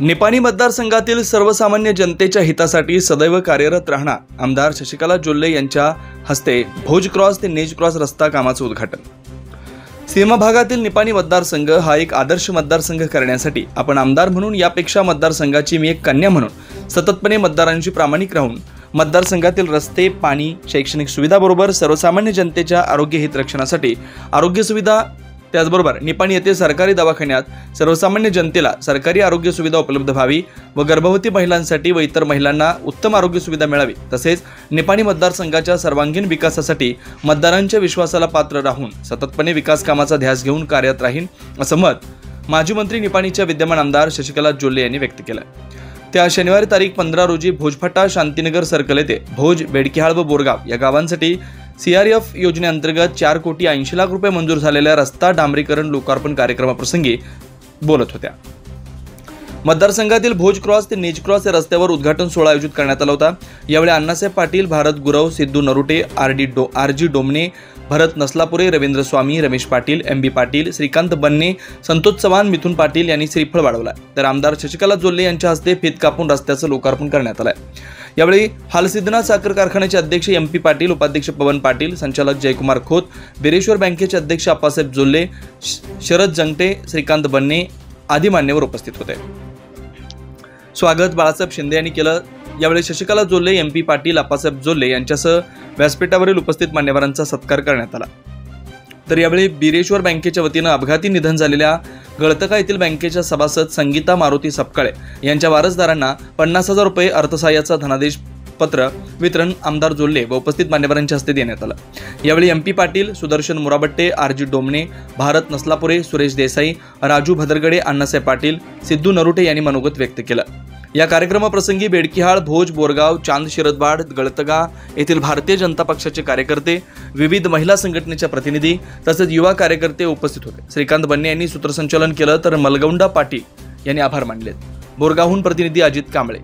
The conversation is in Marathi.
निपाणी मतदारसंघातील सर्वसामान्य जनतेच्या हितासाठी सदैव कार्यरत राहणार आमदार शशिकला जोल्ले यांच्या हस्ते भोज क्रॉस ते नेज क्रॉस रस्ता कामाचे उद्घाटन। सीमा भागातील निपाणी मतदारसंघ हा एक आदर्श मतदारसंघ करण्यासाठी आपण आमदार म्हणून यापेक्षा मतदारसंघाची मी एक कन्या म्हणून सततपणे मतदारांशी प्रामाणिक राहून मतदारसंघातील रस्ते, पाणी, शैक्षणिक सुविधाबरोबर सर्वसामान्य जनतेच्या आरोग्य हित रक्षणासाठी आरोग्य सुविधा, त्याचबरोबर निपाणी येथे सरकारी दवाखान्यात सर्वसामान्य जनतेला सरकारी आरोग्य सुविधा उपलब्ध व्हावी व गर्भवती महिलांसाठी व इतर महिलांना उत्तम आरोग्य सुविधा मिळावी, तसेच निपाणी मतदारसंघाच्या सर्वांगीण विकासासाठी मतदारांच्या विश्वासाला पात्र राहून सततपणे विकास कामाचा ध्यास घेऊन कार्यरत राहीन, असं मत माजी मंत्री निपाणीच्या विद्यमान आमदार शशिकला जोल्ले यांनी व्यक्त केलं। त्या शनिवारी तारीख 15 रोजी भोजफाटा शांतीनगर सर्कल येथे भोज, बेडकिहाळ व बोरगाव या गावांसाठी CRF योजनेअंतर्गत 4 कोटी 80 लाख रुपये मंजूर झालेल्या रस्ता डांबरीकरण लोकार्पण कार्यक्रमाप्रसंगी बोलत होत्या। मतदारसंघातील भोज क्रॉस ते नेज क्रॉस या रस्त्यावर उद्घाटन सोहळा आयोजित करण्यात आला होता। यावेळी अण्णासाहेब पाटील, भारत गुरव, सिद्धू नरुटे, RG डोमने, भरत नसलापुरे, रवींद्र स्वामी, रमेश पाटील, MB पाटील, श्रीकांत बन्ने, संतोष चव्हाण, मिथुन पाटील यांनी श्रीफळ वाढवला, तर आमदार शशिकला जोल्ले यांच्या हस्ते फीत कापून रस्त्याचं लोकार्पण करण्यात आलं। यावेळी हालसिद्धनाथ साखर कारखान्याचे अध्यक्ष MP पाटील, उपाध्यक्ष पवन पाटील, संचालक जयकुमार खोत, बिरेश्वर बँकेचे अध्यक्ष आप्पासाहेब जोल्ले, शरद जंगटे, श्रीकांत बन्ने आदी मान्यवर उपस्थित होते। स्वागत बाळासाहेब शिंदे यांनी केलं। यावेळी शशिकला जोल्ले, MP पाटील, आप्पासाहेब जोल्ले यांच्यासह व्यासपीठावरील उपस्थित मान्यवरांचा सत्कार करण्यात आला। तर यावेळी बिरेश्वर बँकेच्या वतीनं अपघाती निधन झालेल्या गळतका येथील बँकेच्या सभासद संगीता मारुती सपकाळे यांच्या वारसदारांना 50,000 रुपये अर्थसहाय्याचा धनादेश पत्र वितरण आमदार जोल्ले व उपस्थित मान्यवरांच्या हस्ते देण्यात आलं। यावेळी MP पाटील, सुदर्शन मुराबट्टे, RG डोमने, भारत नसलापुरे, सुरेश देसाई, राजू भदरगडे, अण्णासाहेब पाटील, सिद्धू नरुटे यांनी मनोगत व्यक्त केलं। या कार्यक्रमाप्रसंगी बेडकिहाळ, भोज, बोरगाव, चांद शिरदवाड, गळतगा येथील भारतीय जनता पक्षाचे कार्यकर्ते, विविध महिला संघटनेच्या प्रतिनिधी तसेच युवा कार्यकर्ते उपस्थित होते। श्रीकांत बन्ने यांनी सूत्रसंचालन केलं, तर मलगौंडा पाटील यांनी आभार मानले। बोरगावहून प्रतिनिधी अजित कांबळे।